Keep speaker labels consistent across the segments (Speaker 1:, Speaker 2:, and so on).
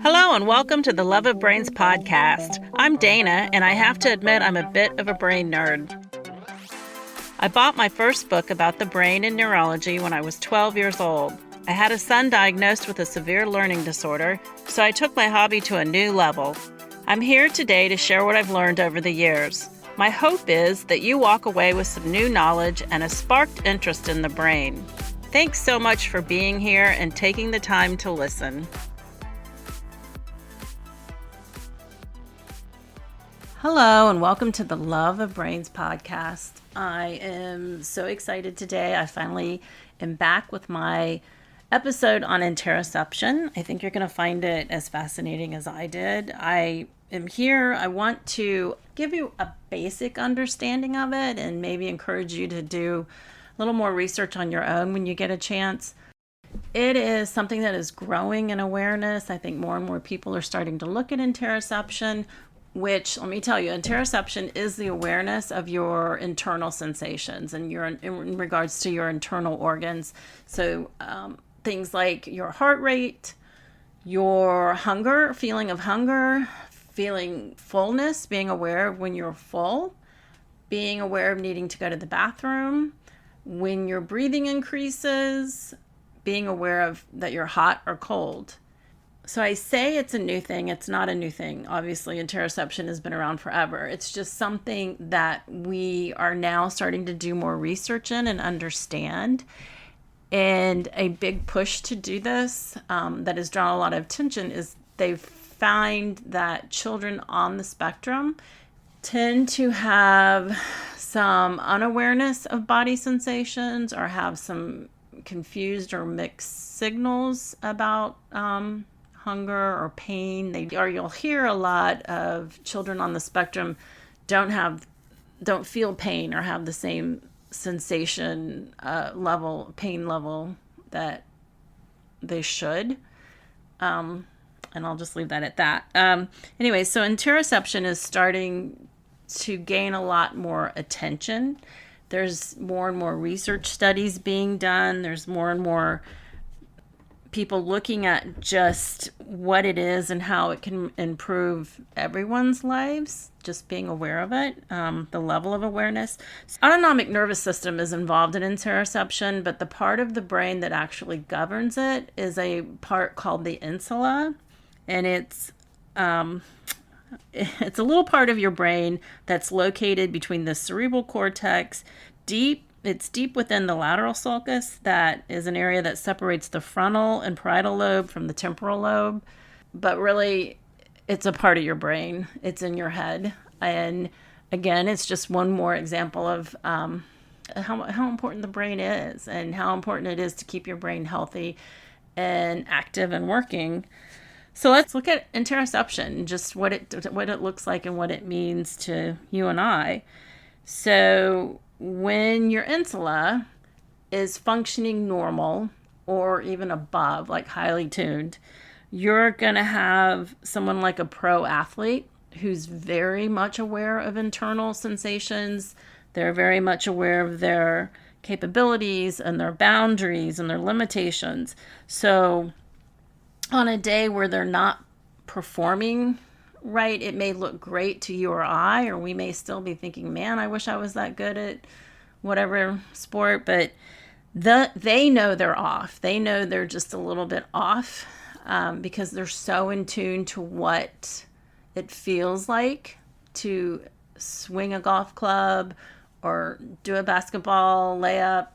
Speaker 1: Hello and welcome to the Love of Brains podcast. I'm Dana, and I have to admit I'm a bit of a brain nerd. I bought my first book about the brain and neurology when I was 12 years old. I had a son diagnosed with a severe learning disorder, so I took my hobby to a new level. I'm here today to share what I've learned over the years. My hope is that you walk away with some new knowledge and a sparked interest in the brain. Thanks so much for being here and taking the time to listen. Hello and welcome to the Love of Brains podcast. I am so excited today. I finally am back with my episode on interoception. I think you're going to find it as fascinating as I did. I am here. I want to give you a basic understanding of it and maybe encourage you to do a little more research on your own when you get a chance. It is something that is growing in awareness. I think more and more people are starting to look at interoception, which, let me tell you, interoception is the awareness of your internal sensations and in regards to your internal organs. So things like your heart rate, your hunger, feeling of hunger, feeling fullness, being aware of when you're full, being aware of needing to go to the bathroom, when your breathing increases, being aware of that you're hot or cold. So I say it's a new thing. It's not a new thing. Obviously, interoception has been around forever. It's just something that we are now starting to do more research in and understand. And a big push to do this that has drawn a lot of attention is they find that children on the spectrum tend to have some unawareness of body sensations or have some confused or mixed signals about hunger or pain. You'll hear a lot of children on the spectrum don't feel pain or have the same sensation pain level that they should. And I'll just leave that at that. Anyway, so interoception is starting to gain a lot more attention. There's more and more research studies being done. There's more and more people looking at just what it is and how it can improve everyone's lives, just being aware of it, the level of awareness. Autonomic nervous system is involved in interoception, but the part of the brain that actually governs it is a part called the insula, and it's a little part of your brain that's located between the cerebral cortex, It's deep within the lateral sulcus. That is an area that separates the frontal and parietal lobe from the temporal lobe. But really, it's a part of your brain. It's in your head. And again, it's just one more example of how important the brain is and how important it is to keep your brain healthy and active and working. So let's look at interoception, just what it looks like and what it means to you and I. So when your insula is functioning normal or even above, like highly tuned, you're going to have someone like a pro athlete who's very much aware of internal sensations. They're very much aware of their capabilities and their boundaries and their limitations. So on a day where they're not performing right, it may look great to you or I, or we may still be thinking, man, I wish I was that good at whatever sport, but they know they're off. They know they're just a little bit off because they're so in tune to what it feels like to swing a golf club or do a basketball layup.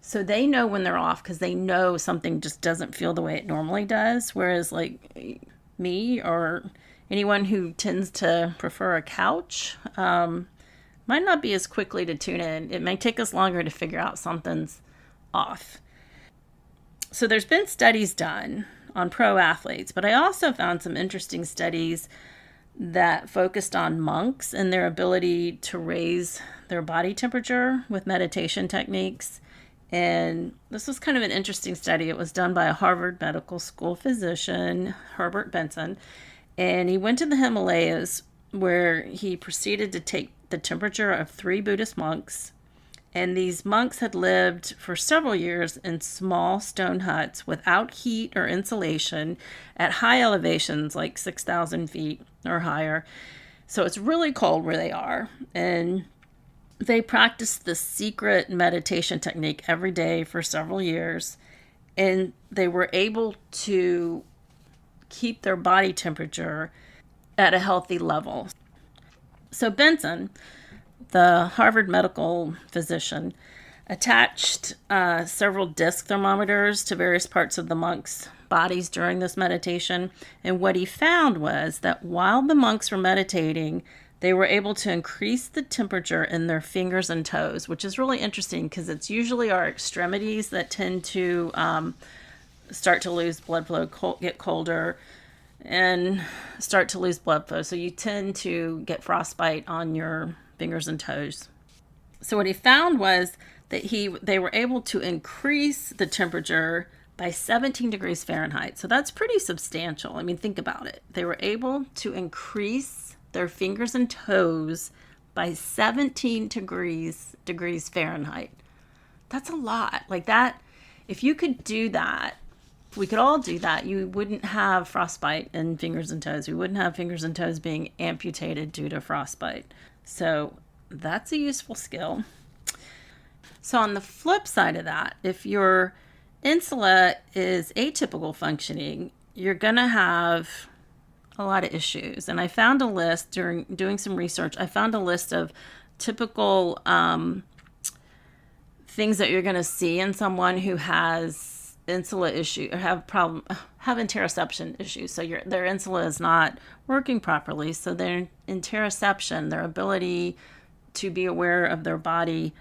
Speaker 1: So they know when they're off because they know something just doesn't feel the way it normally does. Whereas like me or anyone who tends to prefer a couch might not be as quickly to tune in. It may take us longer to figure out something's off. So there's been studies done on pro athletes, but I also found some interesting studies that focused on monks and their ability to raise their body temperature with meditation techniques. And this was kind of an interesting study. It was done by a Harvard Medical School physician, Herbert Benson. And he went to the Himalayas where he proceeded to take the temperature of 3 Buddhist monks And these monks had lived for several years in small stone huts without heat or insulation at high elevations, like 6,000 feet or higher. So it's really cold where they are. And they practiced this secret meditation technique every day for several years. And they were able to keep their body temperature at a healthy level. So Benson, the Harvard medical physician, attached several disc thermometers to various parts of the monks' bodies during this meditation. And what he found was that while the monks were meditating, they were able to increase the temperature in their fingers and toes, which is really interesting because it's usually our extremities that tend to start to lose blood flow, get colder, and start to lose blood flow. So you tend to get frostbite on your fingers and toes. So what he found was that they were able to increase the temperature by 17 degrees Fahrenheit. So that's pretty substantial. I mean, think about it. They were able to increase their fingers and toes by 17 degrees Fahrenheit. That's a lot. Like that, if you could do that, if we could all do that, you wouldn't have frostbite in fingers and toes. We wouldn't have fingers and toes being amputated due to frostbite. So that's a useful skill. So on the flip side of that, if your insula is atypical functioning, you're going to have a lot of issues. And I found a list during doing some research. I found a list of typical things that you're going to see in someone who has insula issue or have interoception issues. So their insula is not working properly. So their interoception, their ability to be aware of their body,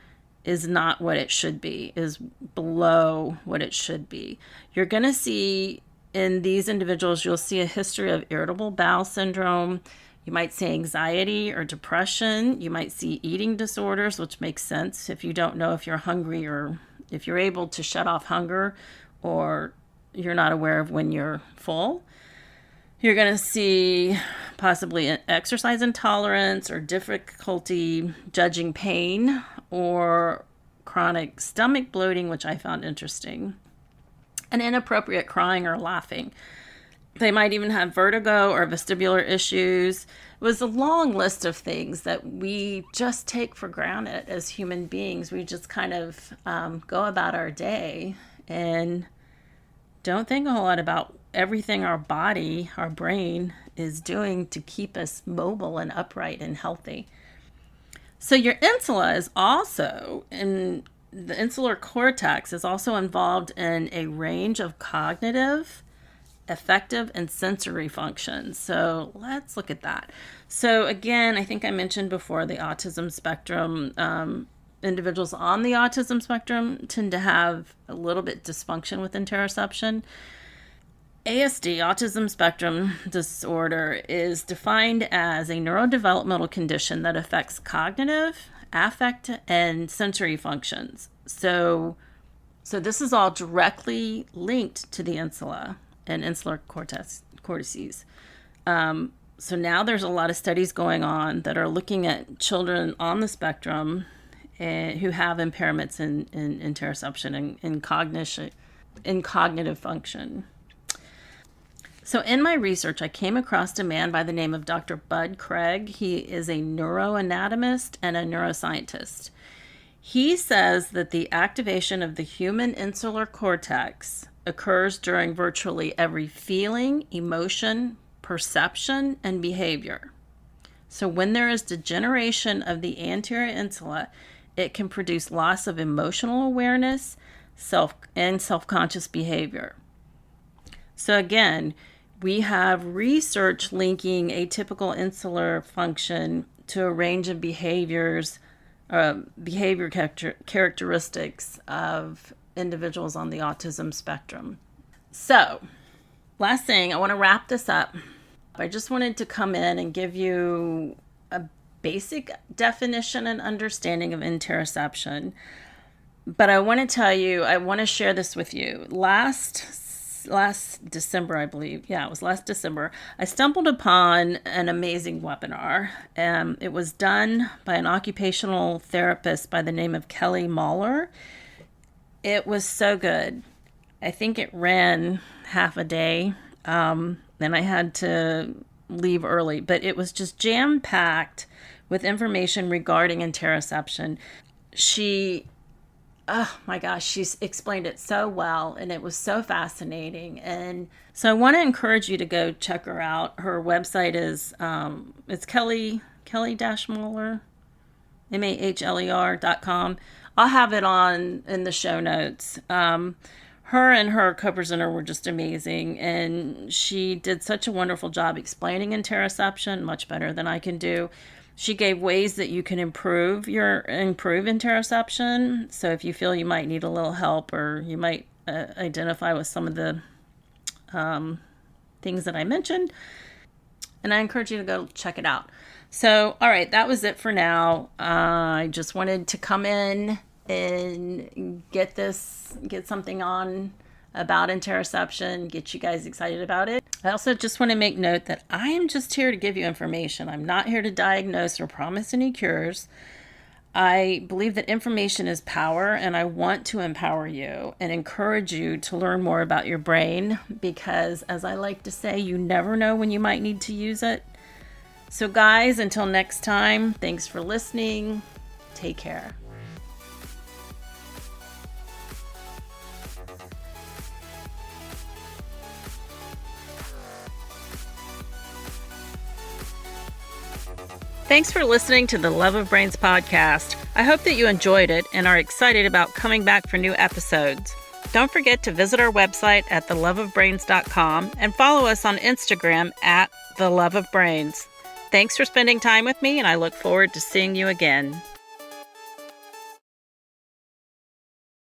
Speaker 1: is not what it should be, is below what it should be. You're going to see in these individuals, you'll see a history of irritable bowel syndrome. You might see anxiety or depression. You might see eating disorders, which makes sense if you don't know if you're hungry or if you're able to shut off hunger or you're not aware of when you're full. You're going to see possibly an exercise intolerance or difficulty judging pain or chronic stomach bloating, which I found interesting, and inappropriate crying or laughing. They might even have vertigo or vestibular issues. It was a long list of things that we just take for granted as human beings. We just kind of go about our day and don't think a whole lot about everything our body, our brain is doing to keep us mobile and upright and healthy. So your insula is also the insular cortex is also involved in a range of cognitive, affective, and sensory functions. So let's look at that. So again, I think I mentioned before the autism spectrum. Individuals on the autism spectrum tend to have a little bit dysfunction with interoception. ASD, autism spectrum disorder, is defined as a neurodevelopmental condition that affects cognitive, affect, and sensory functions. So this is all directly linked to the insula and insular cortices. So now there's a lot of studies going on that are looking at children on the spectrum who have impairments in interoception and in cognitive function. So in my research, I came across a man by the name of Dr. Bud Craig. He is a neuroanatomist and a neuroscientist. He says that the activation of the human insular cortex occurs during virtually every feeling, emotion, perception, and behavior. So when there is degeneration of the anterior insula, it can produce loss of emotional awareness, self-conscious behavior. So again, we have research linking atypical insular function to a range of behavior characteristics of individuals on the autism spectrum. So, last thing, I want to wrap this up. I just wanted to come in and give you a basic definition and understanding of interoception. But I want to tell you, I want to share this with you. Last last December, I believe. Yeah, it was last December. I stumbled upon an amazing webinar. It was done by an occupational therapist by the name of Mahler. It was so good. I think it ran half a day, and I had to leave early, but it was just jam-packed with information regarding interoception. Oh my gosh, she's explained it so well, and it was so fascinating. And so I want to encourage you to go check her out. Her website is it's Kelly-Mahler, Mahler.com. I'll have it in the show notes. Her and her co-presenter were just amazing, and she did such a wonderful job explaining interoception, much better than I can do. She gave ways that you can improve interoception. So if you feel you might need a little help, or you might identify with some of the things that I mentioned, and I encourage you to go check it out. So, all right, that was it for now. I just wanted to come in and get something on about interoception, get you guys excited about it. I also just want to make note that I am just here to give you information. I'm not here to diagnose or promise any cures. I believe that information is power, and I want to empower you and encourage you to learn more about your brain, because, as I like to say, you never know when you might need to use it. So guys, until next time, thanks for listening. Take care. Thanks for listening to the Love of Brains podcast. I hope that you enjoyed it and are excited about coming back for new episodes. Don't forget to visit our website at theloveofbrains.com and follow us on Instagram at theloveofbrains. Thanks for spending time with me, and I look forward to seeing you again.